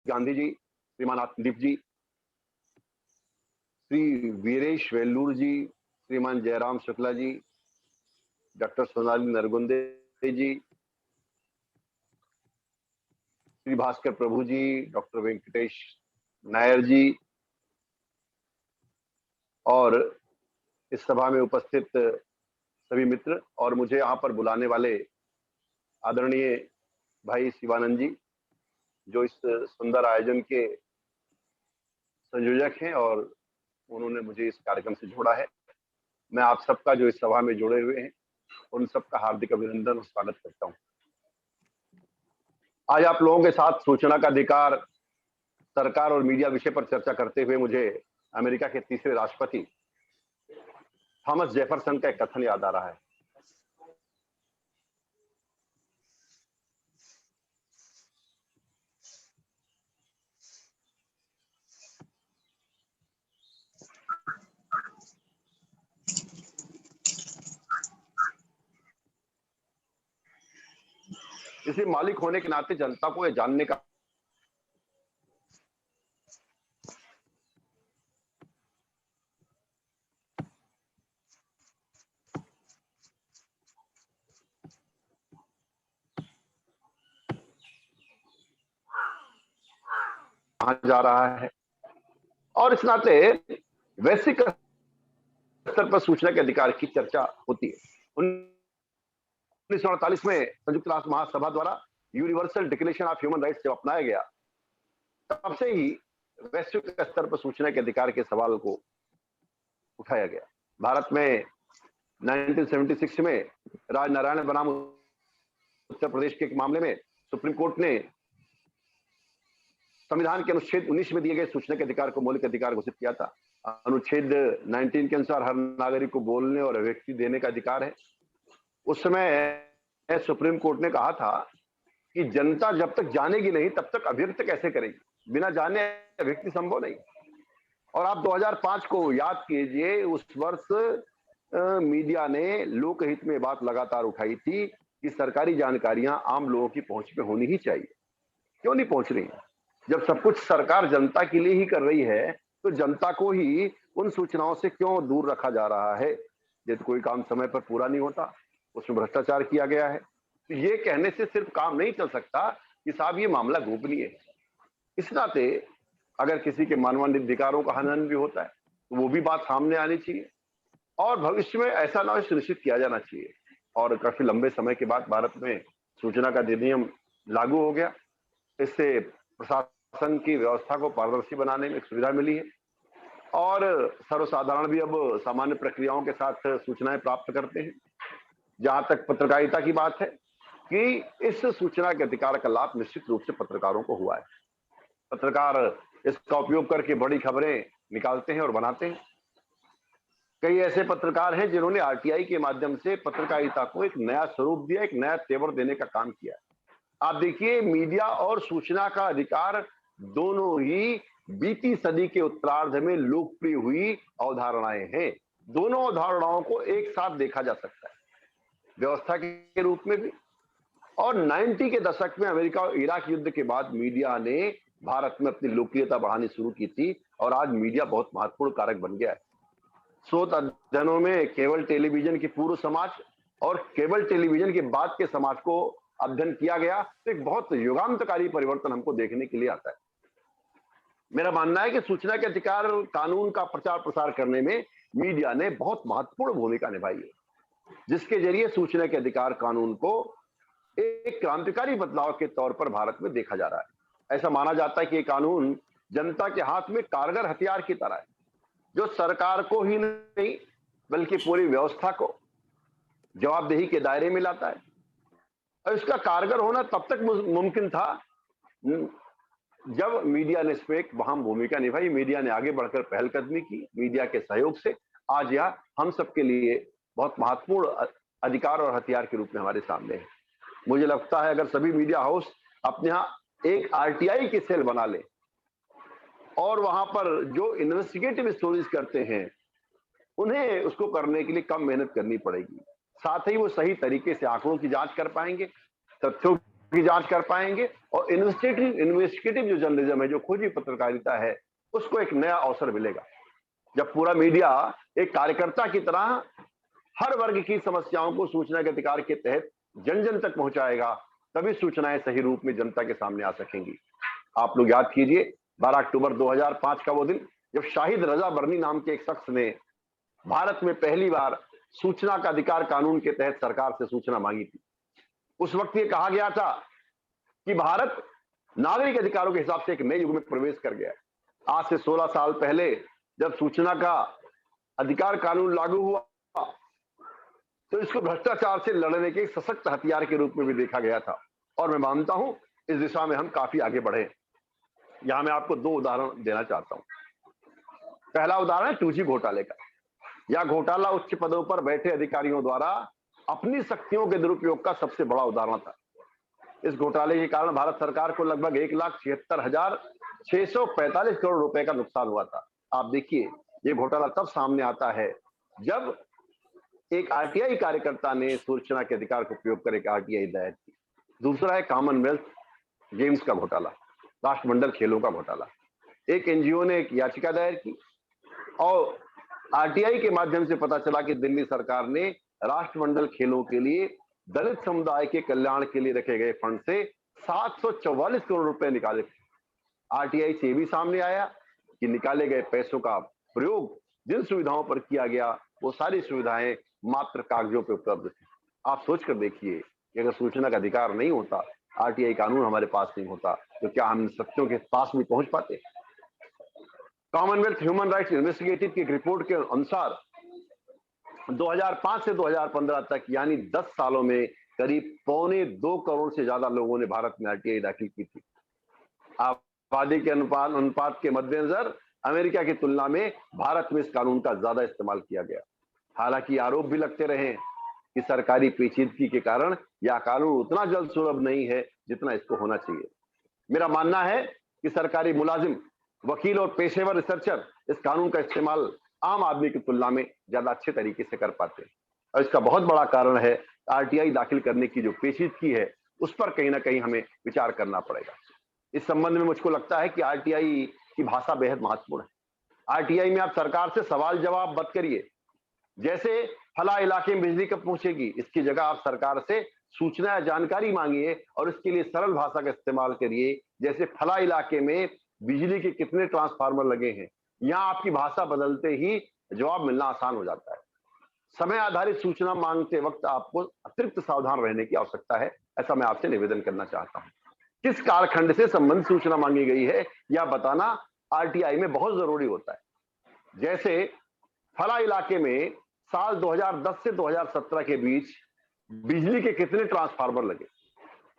गांधी जी, श्रीमान आत्मदीप जी, श्री वीरेश वेल्लूर जी, श्रीमान जयराम शुक्ला जी, डॉक्टर सोनाली नरगुंदे जी, श्री भास्कर प्रभु जी, डॉक्टर वेंकटेश नायर जी और इस सभा में उपस्थित सभी मित्र और मुझे यहाँ पर बुलाने वाले आदरणीय भाई शिवानंद जी, जो इस सुंदर आयोजन के संयोजक हैं और उन्होंने मुझे इस कार्यक्रम से जोड़ा है। मैं आप सबका जो इस सभा में जुड़े हुए हैं उन सबका हार्दिक अभिनंदन और स्वागत करता हूं। आज आप लोगों के साथ सूचना का अधिकार, सरकार और मीडिया विषय पर चर्चा करते हुए मुझे अमेरिका के तीसरे राष्ट्रपति थॉमस जेफरसन का एक कथन याद आ रहा है। इसी मालिक होने के नाते जनता को यह जानने का कहा जा रहा है और इस नाते वैश्विक स्तर पर सूचना के अधिकार की चर्चा होती है। 1948 में संयुक्त राष्ट्र महासभा द्वारा universal declaration of human rights जब अपनाया गया, तब से ही वैश्विक स्तर पर सूचना के अधिकार के सवाल को उठाया गया। भारत में 1976 में राजनारायण बनाम उत्तर प्रदेश के एक मामले में सुप्रीम कोर्ट ने संविधान के अनुच्छेद 19 में दिए गए सूचना के अधिकार को मौलिक अधिकार घोषित किया था। अनुच्छेद 19 के अनुसार हर नागरिक को बोलने और अभिव्यक्ति देने का अधिकार है। उस समय सुप्रीम कोर्ट ने कहा था कि जनता जब तक जानेगी नहीं तब तक अभिव्यक्त कैसे करेगी, बिना जाने अभिव्यक्ति संभव नहीं। और आप 2005 को याद कीजिए, उस वर्ष मीडिया ने लोकहित में बात लगातार उठाई थी कि सरकारी जानकारियां आम लोगों की पहुंच में होनी ही चाहिए। क्यों नहीं पहुंच रही? जब सब कुछ सरकार जनता के लिए ही कर रही है तो जनता को ही उन सूचनाओं से क्यों दूर रखा जा रहा है? यदि कोई काम समय पर पूरा नहीं होता, उसमें भ्रष्टाचार किया गया है, तो ये कहने से सिर्फ काम नहीं चल सकता कि साहब ये मामला गोपनीय है। इस नाते अगर किसी के मानवाधिकारों अधिकारों का हनन भी होता है तो वो भी बात सामने आनी चाहिए और भविष्य में ऐसा ना हो सुनिश्चित किया जाना चाहिए। और काफी लंबे समय के बाद भारत में सूचना का अधिनियम लागू हो गया। इससे प्रशासन की व्यवस्था को पारदर्शी बनाने में एक सुविधा मिली है और सर्वसाधारण भी अब सामान्य प्रक्रियाओं के साथ सूचनाएं प्राप्त करते हैं। जहां तक पत्रकारिता की बात है कि इस सूचना के अधिकार का लाभ निश्चित रूप से पत्रकारों को हुआ है। पत्रकार इसका उपयोग करके बड़ी खबरें निकालते हैं और बनाते हैं। कई ऐसे पत्रकार हैं जिन्होंने आरटीआई के माध्यम से पत्रकारिता को एक नया स्वरूप दिया, एक नया तेवर देने का काम किया। आप देखिए, मीडिया और सूचना का अधिकार दोनों ही बीती सदी के उत्तरार्ध में लोकप्रिय हुई अवधारणाएं हैं। दोनों अवधारणाओं को एक साथ देखा जा सकता है, व्यवस्था के रूप में भी। और 90 के दशक में अमेरिका और इराक युद्ध के बाद मीडिया ने भारत में अपनी लोकप्रियता बढ़ानी शुरू की थी और आज मीडिया बहुत महत्वपूर्ण कारक बन गया है। शोध अध्ययनों में केबल टेलीविजन के पूर्व समाज और केबल टेलीविजन के बाद के समाज को अध्ययन किया गया तो एक बहुत युगांतकारी परिवर्तन हमको देखने के लिए आता है। मेरा मानना है कि सूचना के अधिकार कानून का प्रचार प्रसार करने में मीडिया ने बहुत महत्वपूर्ण भूमिका निभाई है, जिसके जरिए सूचना के अधिकार कानून को एक क्रांतिकारी बदलाव के तौर पर भारत में देखा जा रहा है। ऐसा माना जाता है कि ये कानून जनता के हाथ में कारगर हथियार की तरह है, जो सरकार को ही नहीं बल्कि पूरी व्यवस्था को जवाबदेही के दायरे में लाता है। और इसका कारगर होना तब तक मुमकिन था जब मीडिया ने इसमें एक अहम भूमिका निभाई, मीडिया ने आगे बढ़कर पहलकदमी की। मीडिया के सहयोग से आज यह हम सबके लिए बहुत महत्वपूर्ण अधिकार और हथियार के रूप में हमारे सामने है। मुझे लगता है अगर सभी मीडिया हाउस अपने यहाँ एक आरटीआई की सेल बना ले और वहां पर जो इन्वेस्टिगेटिव स्टोरीज करते हैं उन्हें उसको करने के लिए कम मेहनत करनी पड़ेगी। साथ ही वो सही तरीके से आंकड़ों की जांच कर पाएंगे, तथ्यों की जांच कर पाएंगे और इन्वेस्टिगेटिव जो जर्नलिज्म है, जो खोजी पत्रकारिता है, उसको एक नया अवसर मिलेगा। जब पूरा मीडिया एक कार्यकर्ता की तरह हर वर्ग की समस्याओं को सूचना के अधिकार के तहत जन जन तक पहुंचाएगा, तभी सूचनाएं सही रूप में जनता के सामने आ सकेंगी। आप लोग याद कीजिए 12 अक्टूबर 2005 का वो दिन, जब शाहिद रजा बर्नी नाम के एक शख्स ने भारत में पहली बार सूचना का अधिकार कानून के तहत सरकार से सूचना मांगी थी। उस वक्त ये कहा गया था कि भारत नागरिक अधिकारों के हिसाब से एक नए युग में प्रवेश कर गया है। आज से 16 साल पहले जब सूचना का अधिकार कानून लागू हुआ, तो इसको भ्रष्टाचार से लड़ने के सशक्त हथियार के रूप में भी देखा गया था, और मैं मानता हूं इस दिशा में हम काफी आगे बढ़े। यहां मैं आपको 2 उदाहरण देना चाहता हूं। पहला उदाहरण है 2G घोटाले का। यह घोटाला उच्च पदों पर बैठे अधिकारियों द्वारा अपनी शक्तियों के दुरुपयोग का सबसे बड़ा उदाहरण था। इस घोटाले के कारण भारत सरकार को लगभग 1,76,645 करोड़ रुपए का नुकसान हुआ था। आप देखिए, ये घोटाला तब सामने आता है जब एक आरटीआई कार्यकर्ता ने सूचना के अधिकार का उपयोग कर एक आरटीआई दायर की। दूसरा है कॉमनवेल्थ गेम्स का घोटाला, राष्ट्रमंडल खेलों का घोटाला। एक एनजीओ ने एक याचिका दायर की और आरटीआई के माध्यम से पता चला कि दिल्ली सरकार ने राष्ट्रमंडल खेलों के लिए दलित समुदाय के कल्याण के लिए रखे गए फंड से 744 करोड़ रुपए निकाले। आरटीआई से भी सामने आया कि निकाले गए पैसों का प्रयोग जिन सुविधाओं पर किया गया, वो सारी सुविधाएं मात्र कागजों पे उपलब्ध थी। आप सोचकर देखिए कि अगर सूचना का अधिकार नहीं होता, आरटीआई कानून हमारे पास नहीं होता, तो क्या हम सत्यों के पास भी पहुंच पाते? कॉमनवेल्थ ह्यूमन राइट्स इन्वेस्टिगेटिव की एक रिपोर्ट के अनुसार 2005 से 2015 तक यानी 10 सालों में करीब 1.25 करोड़ से ज्यादा लोगों ने भारत में आरटीआई दाखिल की थी। आबादी के अनुपात के मद्देनजर अमेरिका की तुलना में भारत में इस कानून का ज्यादा इस्तेमाल किया गया। हालांकि आरोप भी लगते रहे कि सरकारी पेचीदगी के कारण यह कानून उतना जल्द सुलभ नहीं है जितना इसको होना चाहिए। मेरा मानना है कि सरकारी मुलाजिम, वकील और पेशेवर रिसर्चर इस कानून का इस्तेमाल आम आदमी की तुलना में ज्यादा अच्छे तरीके से कर पाते हैं, और इसका बहुत बड़ा कारण है आरटीआई दाखिल करने की जो पेचीदगी है, उस पर कहीं ना कहीं हमें विचार करना पड़ेगा। इस संबंध में मुझको लगता है कि आरटीआई की भाषा बेहद महत्वपूर्ण है। आरटीआई में आप सरकार से सवाल जवाब मत करिए, जैसे फला इलाके में बिजली कब पहुंचेगी, इसकी जगह आप सरकार से सूचना या जानकारी मांगिए और इसके लिए सरल भाषा का इस्तेमाल करिए, जैसे फला इलाके में बिजली के कितने ट्रांसफार्मर लगे हैं। यहां आपकी भाषा बदलते ही जवाब मिलना आसान हो जाता है। समय आधारित सूचना मांगते वक्त आपको अतिरिक्त सावधान रहने की आवश्यकता है, ऐसा मैं आपसे निवेदन करना चाहता हूं। किस कालखंड से संबंधित सूचना मांगी गई है यह बताना आरटीआई में बहुत जरूरी होता है। जैसे फला इलाके में साल 2010 से 2017 के बीच बिजली के कितने ट्रांसफार्मर लगे।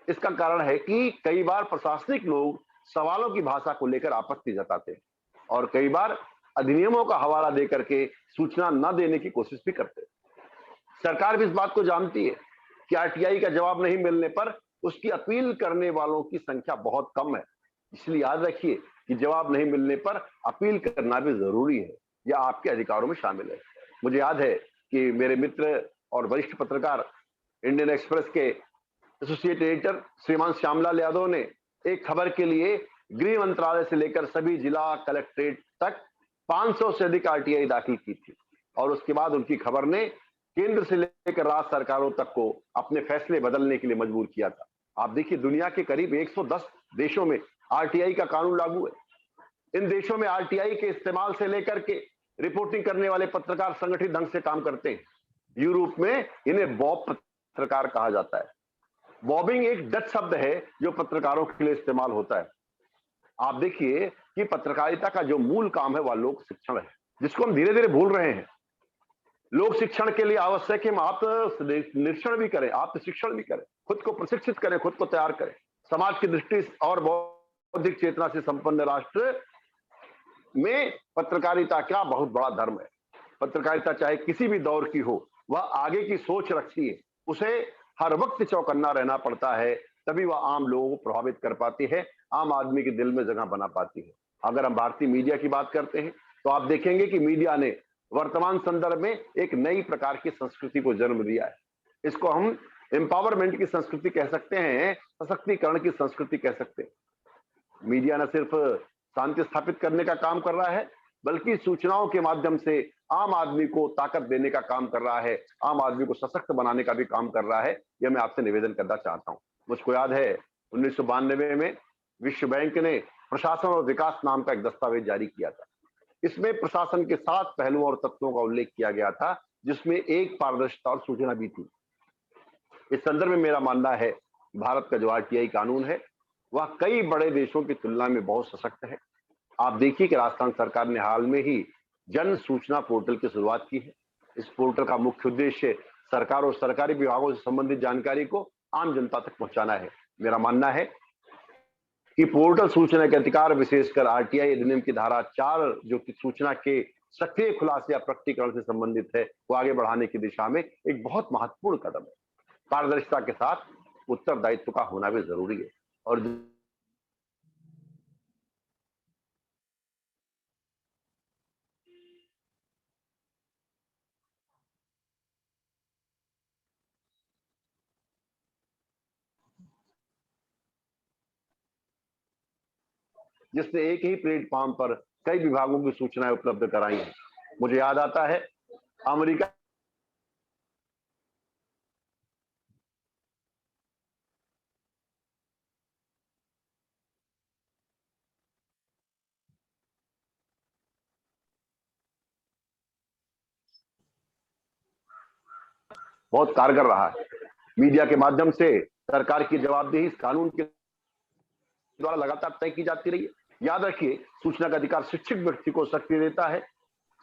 इसका कारण है कि कई बार प्रशासनिक लोग सवालों की भाषा को लेकर आपत्ति जताते हैं और कई बार अधिनियमों का हवाला देकर के सूचना न देने की कोशिश भी करते हैं। सरकार भी इस बात को जानती है कि आरटीआई का जवाब नहीं मिलने पर उसकी अपील करने वालों की संख्या बहुत कम है। इसलिए याद रखिए कि जवाब नहीं मिलने पर अपील करना भी जरूरी है, यह आपके अधिकारों में शामिल है। मुझे याद है कि मेरे मित्र और वरिष्ठ पत्रकार इंडियन एक्सप्रेस के एसोसिएट एडिटर श्रीमान श्यामलाल यादव ने एक खबर के लिए गृह मंत्रालय से लेकर सभी जिला कलेक्ट्रेट तक 500 से अधिक आरटीआई दाखिल की थी, और उसके बाद उनकी खबर ने केंद्र से लेकर राज्य सरकारों तक को अपने फैसले बदलने के लिए मजबूर किया था। आप देखिए, दुनिया के करीब 110 देशों में आरटीआई का कानून लागू है। इन देशों में आरटीआई के इस्तेमाल से लेकर के रिपोर्टिंग करने वाले पत्रकार संगठित ढंग से काम करते हैं। यूरोप में इन्हें बॉब पत्रकार कहा जाता है। बॉबिंग एक डच शब्द है जो पत्रकारों के लिए इस्तेमाल होता है। आप देखिए कि पत्रकारिता का जो मूल काम है वह लोक शिक्षण है, जिसको हम धीरे धीरे भूल रहे हैं। लोक शिक्षण के लिए आवश्यक है हम आप निरीक्षण भी करें, आप शिक्षण भी करें, खुद को प्रशिक्षित करें, खुद को तैयार करें। समाज की दृष्टि और बौद्धिक चेतना से संपन्न राष्ट्र में पत्रकारिता का बहुत बड़ा धर्म है। पत्रकारिता चाहे किसी भी दौर की हो, वह आगे की सोच रखती है। उसे हर वक्त चौकन्ना रहना पड़ता है, तभी वह आम लोगों को प्रभावित कर पाती है, आम आदमी के दिल में जगह बना पाती है। अगर हम भारतीय मीडिया की बात करते हैं तो आप देखेंगे कि मीडिया ने वर्तमान संदर्भ में एक नई प्रकार की संस्कृति को जन्म दिया है। इसको हम एम्पावरमेंट की संस्कृति कह सकते हैं, सशक्तिकरण की संस्कृति कह सकते हैं। मीडिया न सिर्फ शांति स्थापित करने का काम कर रहा है, बल्कि सूचनाओं के माध्यम से आम आदमी को ताकत देने का काम कर रहा है, आम आदमी को सशक्त बनाने का भी काम कर रहा है। यह मैं आपसे निवेदन करना चाहता हूं। मुझको याद है 1992 में विश्व बैंक ने प्रशासन और विकास नाम का एक दस्तावेज जारी किया था। इसमें प्रशासन के 7 पहलुओं और तत्वों का उल्लेख किया गया था, जिसमें एक पारदर्शिता और सूचना भी थी। इस संदर्भ में मेरा मानना है, भारत का जो आरटीआई कानून है, वह कई बड़े देशों की तुलना में बहुत सशक्त है। आप देखिए कि राजस्थान सरकार ने हाल में ही जन सूचना पोर्टल की शुरुआत की है। इस पोर्टल का मुख्य उद्देश्य सरकार और सरकारी विभागों से संबंधित जानकारी को आम जनता तक पहुंचाना है। मेरा मानना है कि पोर्टल सूचना के अधिकार, विशेषकर आरटीआई अधिनियम की धारा 4 जो कि सूचना के सक्रिय खुलासे या प्रकटीकरण से संबंधित है, वो आगे बढ़ाने की दिशा में एक बहुत महत्वपूर्ण कदम है। पारदर्शिता के साथ उत्तरदायित्व का होना भी जरूरी है। और जिसने एक ही प्लेटफॉर्म पर कई विभागों की सूचनाएं उपलब्ध कराई हैं। मुझे याद आता है अमेरिका बहुत कारगर रहा है। मीडिया के माध्यम से सरकार की जवाबदेही इस कानून के द्वारा लगातार तय की जाती रही है। याद रखिए, सूचना का अधिकार शिक्षित व्यक्ति को शक्ति देता है,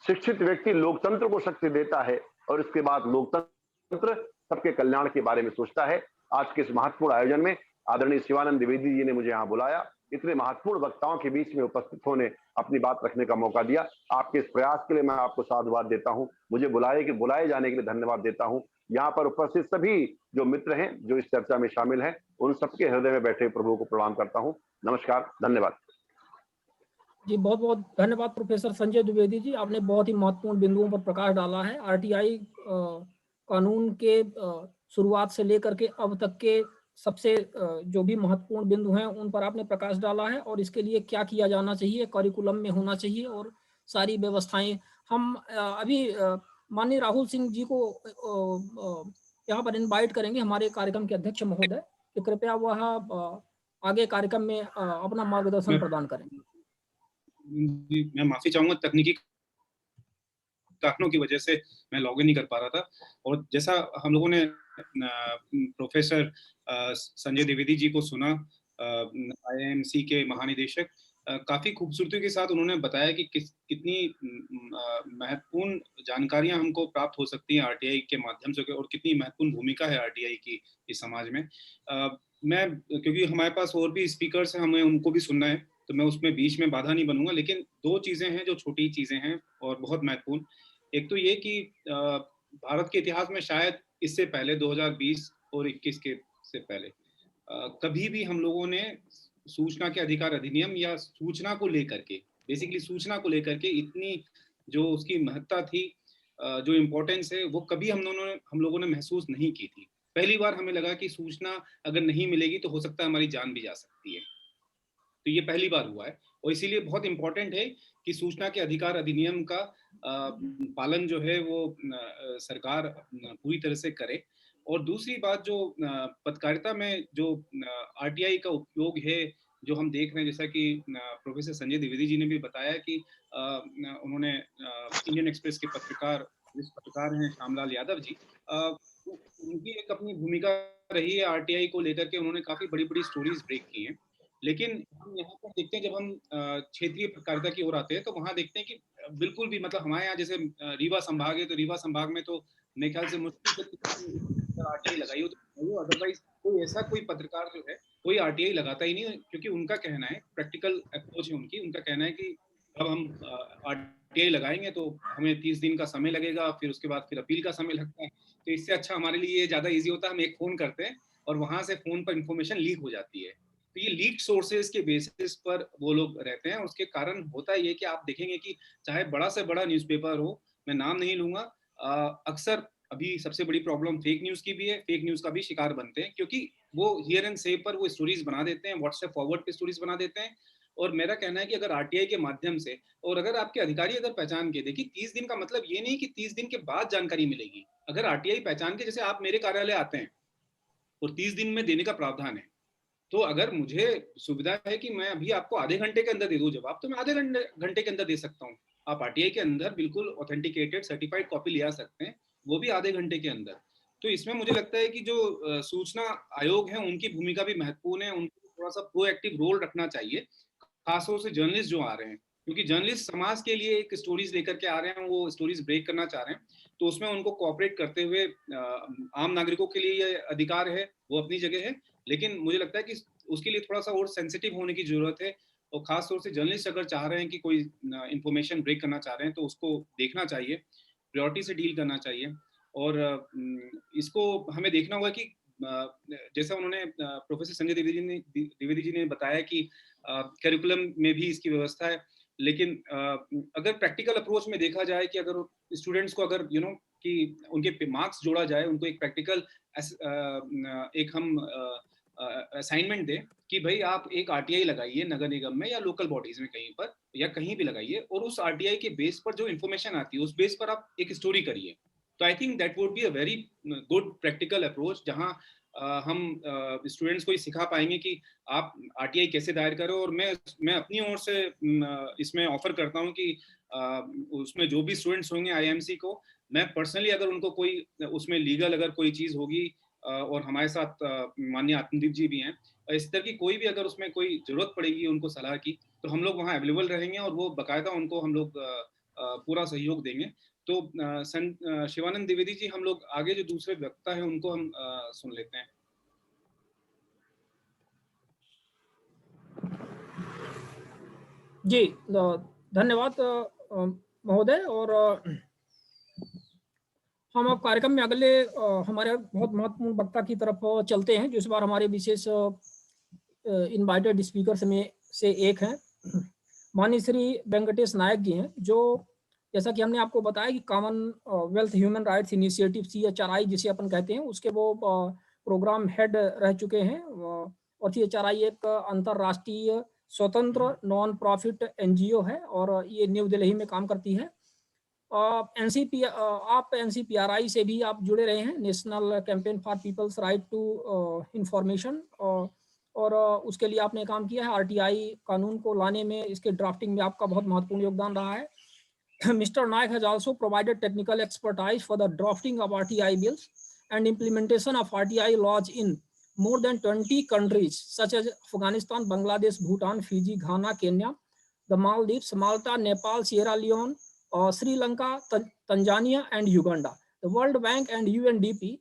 शिक्षित व्यक्ति लोकतंत्र को शक्ति देता है, और इसके बाद लोकतंत्र सबके कल्याण के बारे में सोचता है। आज के इस महत्वपूर्ण आयोजन में आदरणीय शिवानंद द्विवेदी जी ने मुझे यहाँ बुलाया, इतने महत्वपूर्ण वक्ताओं के बीच में उपस्थित होने, अपनी बात रखने का मौका दिया। आपके इस प्रयास के लिए मैं आपको साधुवाद देता हूँ। मुझे बुलाए जाने के लिए धन्यवाद देता हूँ। यहाँ पर उपस्थित सभी जो मित्र हैं, जो इस चर्चा में शामिल हैं, उन सबके हृदय में बैठे प्रभु को प्रणाम करता हूँ। नमस्कार, धन्यवाद जी। बहुत बहुत धन्यवाद प्रोफेसर संजय द्विवेदी जी, आपने बहुत ही महत्वपूर्ण बिंदुओं पर प्रकाश डाला है। आरटीआई कानून के शुरुआत से लेकर के अब तक के सबसे जो भी महत्वपूर्ण बिंदु हैं उन पर आपने प्रकाश डाला है, और इसके लिए क्या किया जाना चाहिए, करिकुलम में होना चाहिए और सारी व्यवस्थाएं। हम अभी माननीय राहुल सिंह जी को यहाँ पर इनवाइट करेंगे, हमारे कार्यक्रम के अध्यक्ष महोदय, कि कृपया वह आगे कार्यक्रम में अपना मार्गदर्शन प्रदान करें। जी, मैं माफी चाहूंगा, तकनीकी कारणों की वजह से मैं लॉग इन नहीं कर पा रहा था। और जैसा हम लोगों ने प्रोफेसर संजय द्विवेदी जी को सुना, आईआईएमसी के महानिदेशक, काफी खूबसूरती के साथ उन्होंने बताया कि कितनी महत्वपूर्ण जानकारियां हमको प्राप्त हो सकती हैं आरटीआई के माध्यम से, और कितनी महत्वपूर्ण भूमिका है आरटीआई की इस समाज में। मैं, क्योंकि हमारे पास और भी स्पीकर्स हैं, हमें उनको भी सुनना है, तो मैं उसमें बीच में बाधा नहीं बनूंगा। लेकिन 2 चीजें हैं जो छोटी चीजें हैं और बहुत महत्वपूर्ण। एक तो ये कि भारत के इतिहास में शायद इससे पहले 2020 और 21 के से पहले कभी भी हम लोगों ने सूचना के अधिकार अधिनियम या सूचना को लेकर के, बेसिकली सूचना को लेकर के इतनी जो उसकी महत्ता थी, जो इम्पोर्टेंस है, वो कभी हम लोगों ने महसूस नहीं की थी। पहली बार हमें लगा कि सूचना अगर नहीं मिलेगी तो हो सकता है हमारी जान भी जा सकती है। तो ये पहली बार हुआ है, और इसीलिए बहुत इंपॉर्टेंट है कि सूचना के अधिकार अधिनियम का पालन जो है वो सरकार पूरी तरह से करे। और दूसरी बात, जो पत्रकारिता में जो आरटीआई का उपयोग है, जो हम देख रहे हैं, जैसा कि प्रोफेसर संजय द्विवेदी जी ने भी बताया कि उन्होंने इंडियन एक्सप्रेस के पत्रकार हैं श्यामलाल यादव जी, उनकी एक अपनी भूमिका रही है आरटीआई को लेकर के। उन्होंने काफी बड़ी बड़ी स्टोरीज ब्रेक की हैं। लेकिन हम यहाँ पर देखते हैं, जब हम क्षेत्रीय पत्रकारिता की ओर आते हैं, तो वहाँ देखते हैं कि बिल्कुल भी, मतलब हमारे यहाँ जैसे रीवा संभाग है, तो रीवा संभाग में तो मेरे ख्याल से मुश्किल से आरटीआई लगाई हो तो, अदरवाइज कोई ऐसा कोई पत्रकार जो है कोई आरटीआई लगाता ही नहीं, क्योंकि उनका कहना है, प्रैक्टिकल अप्रोच है उनका कहना है कि अब हम आरटीआई लगाएंगे तो हमें 30 दिन का समय लगेगा, फिर उसके बाद फिर अपील का समय लगता है, तो इससे अच्छा हमारे लिए ये ज्यादा ईजी होता है, हम एक फोन करते हैं और वहां से फोन पर इंफॉर्मेशन लीक हो जाती है। तो ये लीक सोर्सेज के बेसिस पर वो लोग रहते हैं। उसके कारण होता ये कि आप देखेंगे कि चाहे बड़ा से बड़ा न्यूज़पेपर हो, मैं नाम नहीं लूंगा, अक्सर अभी सबसे बड़ी प्रॉब्लम फेक न्यूज की भी है, फेक न्यूज का भी शिकार बनते हैं, क्योंकि वो हियर एंड सेव पर वो स्टोरीज बना देते हैं, व्हाट्सएप फॉरवर्ड पे स्टोरीज बना देते हैं। और मेरा कहना है कि अगर आरटीआई के माध्यम से, और अगर आपके अधिकारी अगर पहचान के, देखिए 30 दिन का मतलब ये नहीं कि 30 दिन के बाद जानकारी मिलेगी। अगर आरटीआई पहचान के, जैसे आप मेरे कार्यालय आते हैं और 30 दिन में देने का प्रावधान है, तो अगर मुझे सुविधा है कि मैं अभी आपको आधे घंटे के अंदर दे दूं जवाब, तो मैं आधे घंटे के अंदर दे सकता हूँ। आप आरटीआई के अंदर बिल्कुल ऑथेंटिकेटेड सर्टिफाइड कॉपी ले आ सकते हैं, वो भी आधे घंटे के अंदर। तो इसमें मुझे लगता है कि जो सूचना आयोग है उनकी भूमिका भी महत्वपूर्ण है, उनको थोड़ा सा प्रोएक्टिव रोल रखना चाहिए, खासतौर से जर्नलिस्ट जो आ रहे हैं, क्योंकि जर्नलिस्ट समाज के लिए एक स्टोरीज लेकर के आ रहे हैं, वो स्टोरीज ब्रेक करना चाह रहे हैं, तो उसमें उनको कोऑपरेट करते हुए आम नागरिकों के लिए ये अधिकार है, वो अपनी जगह है, लेकिन मुझे लगता है कि उसके लिए थोड़ा सा और सेंसिटिव होने की जरूरत है। और खास तौर से जर्नलिस्ट अगर चाह रहे हैं कि कोई इंफॉर्मेशन ब्रेक करना चाह रहे हैं, तो उसको देखना चाहिए, प्रायोरिटी से डील करना चाहिए। और इसको हमें देखना होगा कि जैसा उन्होंने प्रोफेसर संजय द्विवेदी जी ने बताया कि करिकुलम में भी इसकी व्यवस्था है, लेकिन अगर प्रैक्टिकल अप्रोच में देखा जाए कि अगर स्टूडेंट्स को अगर कि उनके मार्क्स जोड़ा जाए, उनको एक प्रैक्टिकल एक हम असाइनमेंट दें कि भाई आप एक आरटीआई लगाइए नगर निगम में या लोकल बॉडीज में कहीं पर या कहीं भी लगाइए, और उस आरटीआई के बेस पर जो इन्फॉर्मेशन आती है उस बेस पर आप एक स्टोरी करिए। तो I think that would be a very good practical approach, जहां हम स्टूडेंट्स को ये सिखा पाएंगे कि आप आरटीआई कैसे दायर करो। और मैं अपनी ओर से इसमें ऑफर करता हूं कि उसमें जो भी स्टूडेंट्स होंगे आईएमसी को, मैं पर्सनली अगर उनको कोई उसमें लीगल अगर कोई चीज होगी, और हमारे साथ माननीय आत्मदीप जी भी हैं, इस तरह की कोई भी अगर उसमें कोई जरूरत पड़ेगी उनको सलाह की, तो हम लोग वहाँ अवेलेबल रहेंगे और वो बाकायदा उनको हम लोग पूरा सहयोग देंगे। तो शिवानंद द्विवेदी जी, हम लोग आगे जो दूसरे वक्ता है उनको हम सुन लेते हैं। जी धन्यवाद महोदय। और हम अब कार्यक्रम में अगले हमारे बहुत महत्वपूर्ण वक्ता की तरफ चलते हैं, जो इस बार हमारे विशेष इनवाइटेड स्पीकर में से एक हैं, माननीय श्री वेंकटेश नायक जी हैं, जो जैसा कि हमने आपको बताया कि Commonwealth human rights initiative CHRI जिसे अपन कहते हैं, उसके वो प्रोग्राम हेड रह चुके हैं। और CHRI एक अंतर्राष्ट्रीय स्वतंत्र नॉन प्रॉफिट NGO है और ये न्यू दिल्ली में काम करती है। आप NCPRI से भी आप जुड़े रहे हैं, national campaign for people's right to information, और उसके लिए आपने काम किया है। RTI कानून को लाने में, इसके ड्राफ्टिंग में आपका बहुत महत्वपूर्ण योगदान रहा है। Mr. Naik has also provided technical expertise for the drafting of RTI bills and implementation of RTI laws in more than 20 countries such as Afghanistan, Bangladesh, Bhutan, Fiji, Ghana, Kenya, the Maldives, Malta, Nepal, Sierra Leone, Sri Lanka, Tanzania, and Uganda. The World Bank and UNDP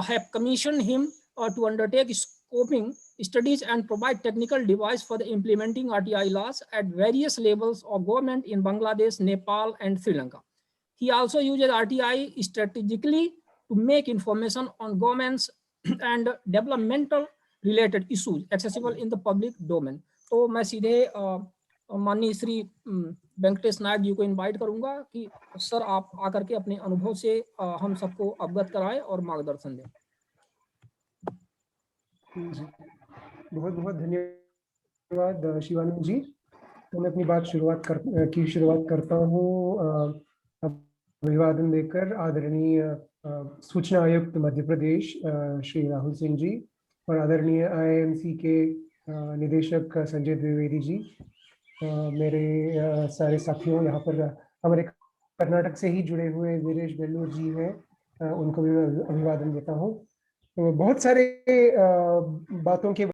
have commissioned him to undertake scoping studies and provide technical advice for the implementing RTI laws at various levels of government in Bangladesh, Nepal, and Sri Lanka. He also uses RTI strategically to make information on governments and developmental related issues accessible in the public domain. तो मैं सीधे माननीय श्री वेंकटेश नायक जी को invite करूंगा कि sir आप आकर के अपने अनुभव से हम सबको अवगत कराएं और मार्गदर्शन दें। बहुत बहुत धन्यवाद शिवानंद जी। तो मैं अपनी बात शुरुआत करता हूँ अभिवादन देकर आदरणीय सूचना आयुक्त मध्य प्रदेश श्री राहुल सिंह जी और आदरणीय IIMC के निदेशक संजय द्विवेदी जी, मेरे सारे साथियों, यहाँ पर हमारे कर्नाटक से ही जुड़े हुए वीरेश बेल्लूर जी हैं, उनको भी मैं अभिवादन देता हूँ। तो बहुत सारे बातों के